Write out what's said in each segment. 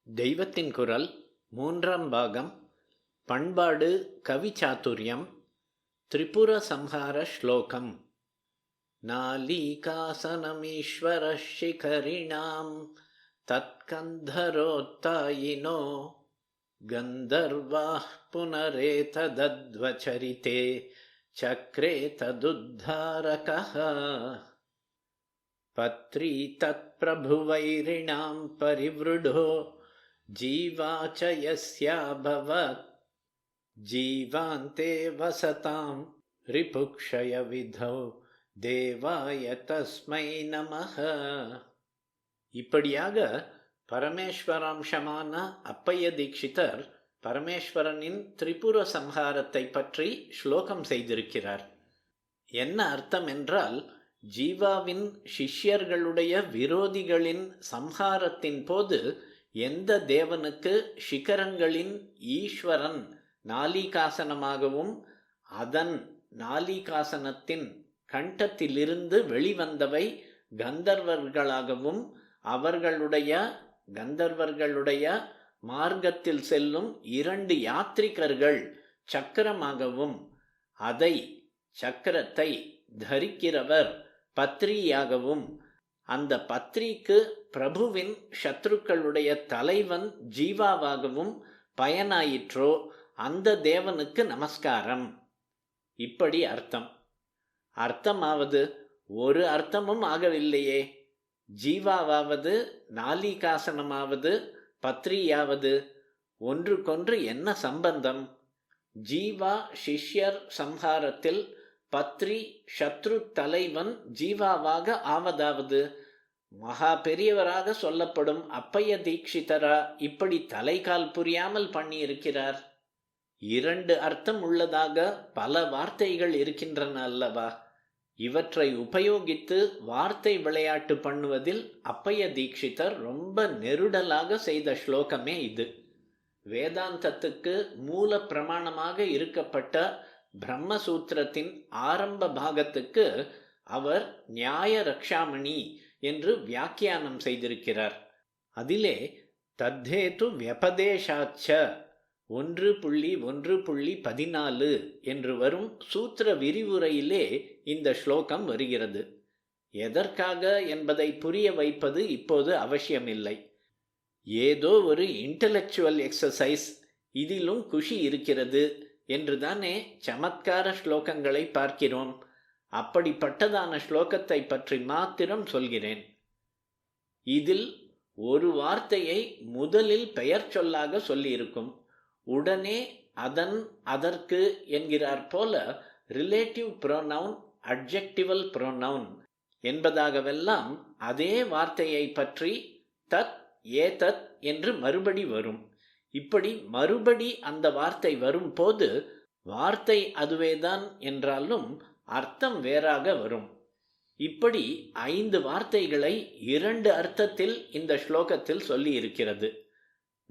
தெய்வத்தின் குரல் மூன்றாம் பாகம். பண்பாடு கவிச்சாத்துரியம். திரிபுர சம்ஹார ஸ்லோகம். நாலீகாசனமீஸ்வர சிகரிணாம் தத்கந்தரோத்தாயினோ கந்தர்வாः புனரேததத்வசரிதே சக்ரே ததுத்தாரகः. பத்ரி தத்பிரபுவைரிணாம் பரிவ்ருடோ ஜீவா ச யஸ்யாபவத் ஜீவாந்தே வசதாம் ரிபுக்ஷய விதௌ தேவாய தஸ்மை நமஹ. இப்படியாக பரமேஸ்வராம்சமான அப்பைய தீட்சிதர் பரமேஸ்வரனின் திரிபுர சம்ஹாரத்தை பற்றி ஸ்லோகம் செய்திருக்கிறார். என்ன அர்த்தம் என்றால், ஜீவாவின் சிஷ்யர்களுடைய விரோதிகளின் சம்ஹாரத்தின் போது எந்த தேவனுக்கு சிகரங்களின் ஈஸ்வரன் நாலிகாசனமாகவும் அதன் நாலிகாசனத்தின் கண்டத்திலிருந்து வெளிவந்தவை கந்தர்வர்களாகவும் கந்தர்வர்களுடைய மார்க்கத்தில் செல்லும் 2 யாத்ரிகர்கள் சக்கரமாகவும் அதை சக்கரத்தை தரிக்கிறவர் பத்ரியாகவும் அந்த பத்ரிக்கு பிரபுவின் சத்ருக்களுடைய தலைவன் ஜீவாவாகவும் பயனாயிற்றோ அந்த தேவனுக்கு நமஸ்காரம். இப்படி அர்த்தமாவது ஒரு அர்த்தமும் ஆகவில்லையே. ஜீவாவாவது நாலிகாசனமாவது பத்ரியாவது ஒன்றுக்கொன்று என்ன சம்பந்தம்? ஜீவா சிஷ்யர் சம்ஹாரத்தில் பத்ரி சத்ரு தலைவன் ஜீவாவாக ஆவதாவது மகா பெரியவராக சொல்லப்படும் அப்பைய தீட்சிதரா இப்படி தலைகால் புரியாமல் பண்ணியிருக்கிறார்? 2 அர்த்தம் உள்ளதாக பல வார்த்தைகள் இருக்கின்றன அல்லவா? இவற்றை உபயோகித்து வார்த்தை விளையாட்டு பண்ணுவதில் அப்பைய தீட்சிதர் ரொம்ப நெருடலாக செய்த ஸ்லோகமே இது. வேதாந்தத்துக்கு மூல பிரமாணமாக இருக்கப்பட்ட பிரம்மசூத்திரத்தின் ஆரம்ப பாகத்துக்கு அவர் நியாய ரக்ஷாமணி என்று வியாக்கியானம் செய்திருக்கிறார். அதிலே தத்தேது வியபதேசாச்ச 1.1.14 என்று வரும் சூத்திர விரிவுரையிலே இந்த ஸ்லோகம் வருகிறது. எதற்காக என்பதை புரிய வைப்பது இப்போது அவசியமில்லை. ஏதோ ஒரு இன்டலெக்சுவல் எக்ஸசைஸ், இதிலும் குஷி இருக்கிறது என்றுதானே சமத்கார ஸ்லோகங்களை பார்க்கிறோம். அப்படிப்பட்டதான ஸ்லோகத்தை பற்றி மாத்திரம் சொல்கிறேன். இதில் ஒரு வார்த்தையை முதலில் பெயர் சொல்லாக சொல்லியிருக்கும். உடனே அதன் அதற்கு என்கிறார் போல ரிலேட்டிவ் ப்ரோனவுன் அட்ஜெக்டிவல் ப்ரோனவுன் என்பதாகவெல்லாம் அதே வார்த்தையை பற்றி தத் ஏதத் என்று மறுபடி வரும். இப்படி மறுபடி அந்த வார்த்தை வரும் போது வார்த்தை அதுவேதான் என்றாலும் அர்த்தம் வேறாக வரும். இப்படி 5 வார்த்தைகளை 2 அர்த்தத்தில் இந்த ஸ்லோகத்தில் சொல்லி இருக்கிறது.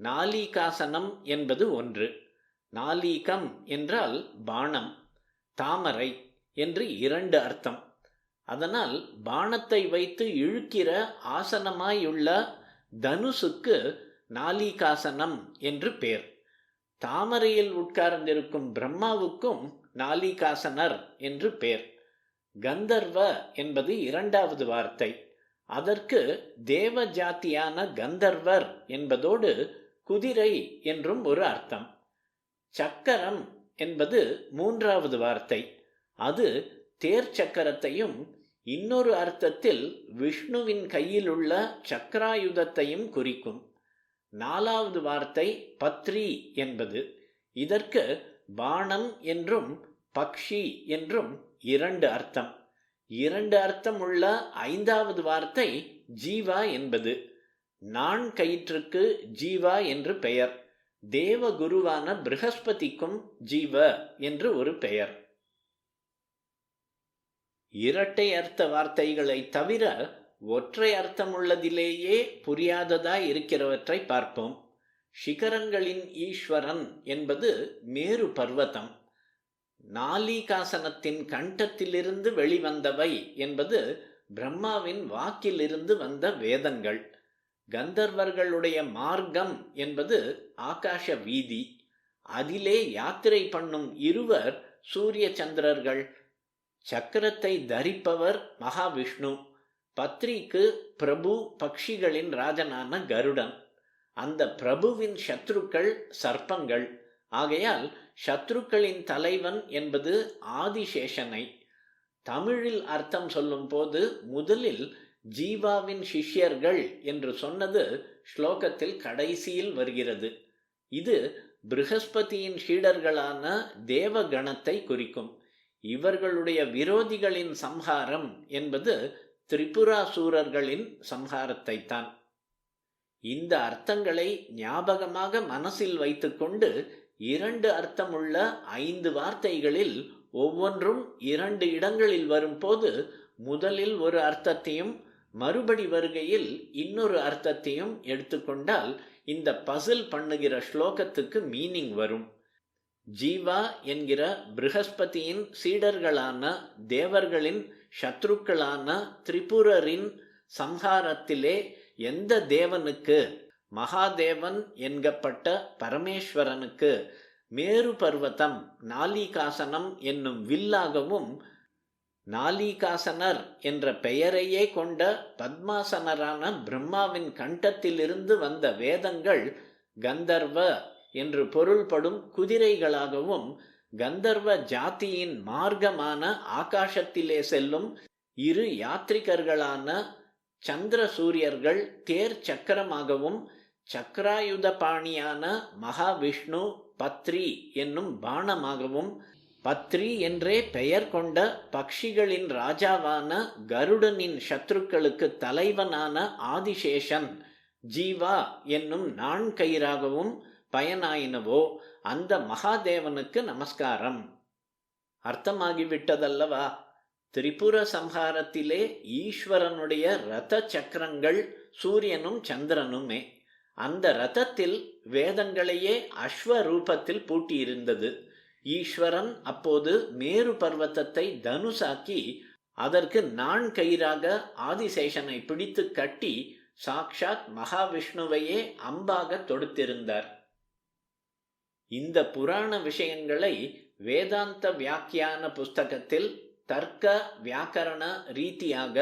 நாலிகாசனம் என்பது ஒன்று. நாலீகம் என்றால் பாணம், தாமரை என்று 2 அர்த்தம். அதனால் பாணத்தை வைத்து இழுக்கிற ஆசனமாயுள்ள தனுசுக்கு நாலிகாசனம் என்று பேர். தாமரையில் உட்கார்ந்திருக்கும் பிரம்மாவுக்கும் நாலிகாசனர் என்று பேர். கந்தர்வ என்பது 2வது வார்த்தை. அதற்கு தேவ ஜாத்தியான கந்தர்வர் என்பதோடு குதிரை என்றும் ஒரு அர்த்தம். சக்கரம் என்பது 3வது வார்த்தை. அது தேர் சக்கரத்தையும் இன்னொரு அர்த்தத்தில் விஷ்ணுவின் கையில் உள்ள சக்கராயுதத்தையும் குறிக்கும். 4வது வார்த்தை பத்ரி என்பது. இதற்கு பாணம் என்றும் பக்ஷி என்றும் 2 அர்த்தம். 2 அர்த்தம் உள்ள 5வது வார்த்தை ஜீவா என்பது. நான் கயிற்றுக்கு ஜீவா என்று பெயர். தேவகுருவான ப்ரஹஸ்பதிக்கும் ஜீவ என்று ஒரு பெயர். இரட்டை அர்த்த வார்த்தைகளை தவிர ஒற்றை அர்த்தமுள்ளதிலேயே புரியாததாய் இருக்கிறவற்றை பார்ப்போம். சிகரங்களின் ஈஸ்வரன் என்பது மேரு பர்வதம். நாலிகாசனத்தின் கண்டத்திலிருந்து வெளிவந்தவை என்பது பிரம்மாவின் வாக்கிலிருந்து வந்த வேதங்கள். கந்தர்வர்களுடைய மார்க்கம் என்பது ஆகாஷ வீதி. அதிலே யாத்திரை பண்ணும் இருவர் சூரிய சந்திரர்கள். சக்கரத்தை தரிப்பவர் மகாவிஷ்ணு. பத்ரிக்கு பிரபு, பக்ஷிகளின் ராஜனான கருடன். அந்த பிரபுவின் சத்ருக்கள் சர்ப்பங்கள். ஆகையால் சத்ருக்களின் தலைவன் என்பது ஆதிசேஷனை. தமிழில் அர்த்தம் சொல்லும் போது முதலில் ஜீவாவின் சிஷ்யர்கள் என்று சொன்னது ஸ்லோகத்தில் கடைசியில் வருகிறது. இது ப்ருஹஸ்பதியின் சீடர்களான தேவகணத்தை குறிக்கும். இவர்களுடைய விரோதிகளின் சம்ஹாரம் என்பது திரிபுராசூரர்களின் சம்ஹாரத்தைத்தான். இந்த அர்த்தங்களை ஞாபகமாக மனசில் வைத்துக்கொண்டு 2 அர்த்தமுள்ள 5 வார்த்தைகளில் ஒவ்வொன்றும் 2 இடங்களில் வரும்போது முதலில் ஒரு அர்த்தத்தையும் மறுபடி வருகையில் இன்னொரு அர்த்தத்தையும் எடுத்துக்கொண்டால் இந்த பசில் பண்ணுகிற ஸ்லோகத்துக்கு மீனிங் வரும். ஜீவா என்கிற ப்ருஹஸ்பதியின் சீடர்களான தேவர்களின் சத்ருக்களான திரிபுரரின் சம்ஹாரத்திலே எந்த தேவனுக்கு, மகாதேவன் என்கப்பட்ட பரமேஸ்வரனுக்கு மேரு பர்வதம் நாலிகாசனம் என்னும் வில்லாகவும், நாலிகாசனர் என்ற பெயரையே கொண்ட பத்மாசனரான பிரம்மாவின் கண்டத்திலிருந்து வந்த வேதங்கள் கந்தர்வ என்று பொருள்படும் குதிரைகளாகவும், கந்தர்வ ஜாதியின் மார்க்கமான ஆகாசத்திலே செல்லும் 2 யாத்ரிகர்களான சந்திர சூரியர்கள் தேர் சக்கரமாகவும், சக்கராயுதபாணியான மகாவிஷ்ணு பத்ரி என்னும் பாணமாகவும், பத்ரி என்றே பெயர் கொண்ட பக்ஷிகளின் ராஜாவான கருடனின் சத்ருக்களுக்கு தலைவனான ஆதிசேஷன் ஜீவா என்னும் நான்கயிறாகவும் பயனாயினவோ அந்த மகாதேவனுக்கு நமஸ்காரம். அர்த்தமாகிவிட்டதல்லவா? திரிபுர சம்ஹாரத்திலே ஈஸ்வரனுடைய ரத சக்கரங்கள் சூரியனும் சந்திரனுமே. அந்த ரதத்தில் வேதங்களையே அஸ்வரூபத்தில் பூட்டியிருந்தது. ஈஸ்வரன் அப்போது மேரு பர்வதத்தை தனுசாக்கி அதற்கு நான்கயிறாக ஆதிசேஷனை பிடித்து கட்டி சாக்ஷாத் மகாவிஷ்ணுவையே அம்பாக தொடுத்திருந்தார். இந்த புராண விஷயங்களை வேதாந்த வியாக்கியான புஸ்தகத்தில் தர்க்க வியாக்கரண ரீதியாக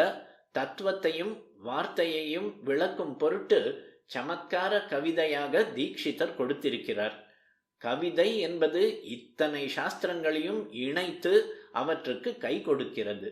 தத்துவத்தையும் வார்த்தையையும் விளக்கும் பொருட்டு சமத்கார கவிதையாக தீக்ஷிதர் கொடுத்திருக்கிறார். கவிதை என்பது இத்தனை சாஸ்திரங்களையும் இணைத்து அவற்றுக்கு கை கொடுக்கிறது.